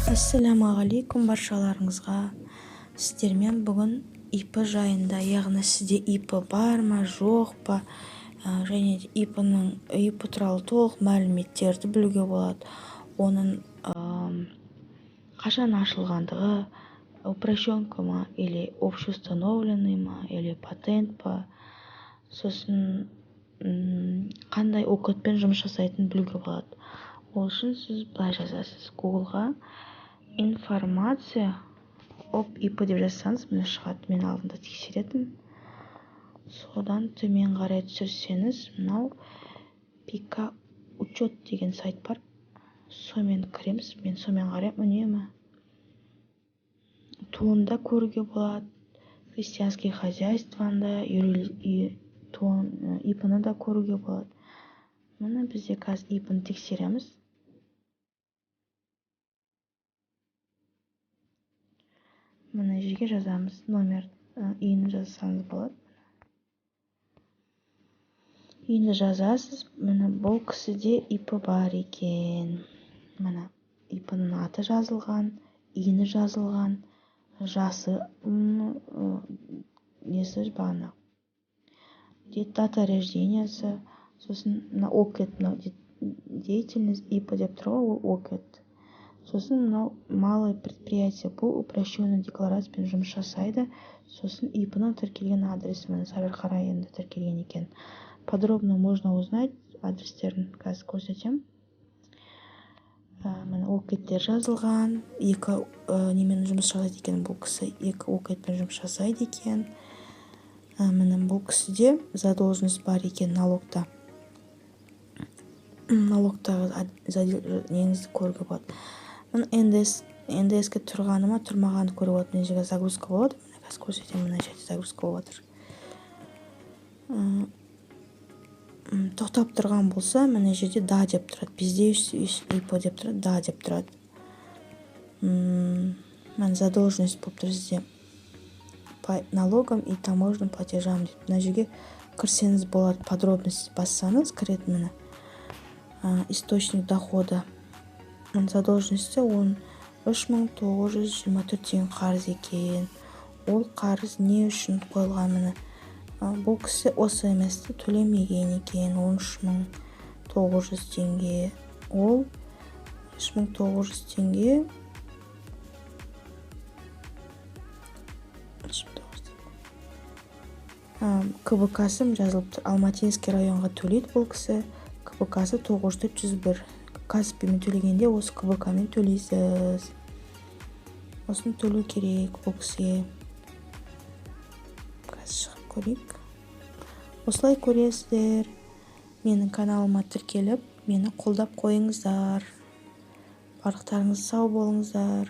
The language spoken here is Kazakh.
Ассалаумағалейкум баршаларыңызға. Сіздермен бүгін ИП жайында, яғни сізде ИП бар ма, жоқ па, және ИП туралы толық мәліметтерді білуге болады. Оның қашан ашылғандығы, упрощенка ма, или общеустановленный ма, или патент па, сосын қандай кодпен жұмыс жасайтынын білуге болады. Ол үшін сіз былай жазасыз: Гуглға информация об ИП деп жазсаңыз, міне шығады. Мен алдында тексеретін. Содан төмен қарай түсірсеңіз, мынау Пика учет деген сайт бар. Сонымен кіреміз. Мен сонымен қараймын үнемі. Туында көруге болады. Христианский хозяйствода ИП-ны да көруге болады. Міне бізде қазір ИП-ны тексереміз. Мына жерге жазамыз, номер иіні жазсаңыз болады. Иіні жазасыз. Міне бұл кісіде ИП бар екен. Міне ИП-ның аты жазылған, иіні жазылған, жасы, несі бағана, дата рождениесі, сосын мына ОКЭД, деятельность ИП деп тұр ғой, ол ОКЭД. Сосын мынау малое предприятие, бұл упрощенный декларациямен жұмыс жасайды. Сосын ИП-ның тіркелген адресі, міне Сабирқара районында тіркелген екен. Подробно можно узнать, адрестерін қазір көрсетем. Міне ОКЭДтер жазылған, екі немен жұмыс жасайды екен бұл кісі, екі ОКЭДпен жұмыс жасайды екен. Міне бұл кісіде задолженность бар екен налогта. Налогтағы неңізді көруге болады. НДС-ке тұрғаны ма, тұрмағаны көруге болады. Мына жерге загрузка болады. Қазір көрсетем, мына жерде загрузка болып жатыр. Тоқтап тұрған болса, мына жерде да деп тұрады. Бізде ИП деп тұрады, да деп тұрады. Мына задолженность болып тұр сізде. По налогам и таможенным платежам деп. Мына жерге кірсеңіз болады, подробность бассаңыз кіреді міне. Источник дохода. Задолженности 13.924 теңге қарыз екен. Ол қарыз не үшін қойылған міне? Бұл кісі осы еместі төлемеген екен. 13.900 теңге. Ол 13.900 теңге. КБК-сы жазылып тұр. Алматинский районға төлейді бұл кісі. КБК-сы 9401. Каспимен төлегенде осы КБК-мен төлейсіз. Осыны төлеу керек бұл кісіге. Қазір шығып көрейік. Осылай көресіздер. Менің каналыма тіркеліп, мені қолдап қойыңыздар. Барлықтарыңыз сау болыңыздар.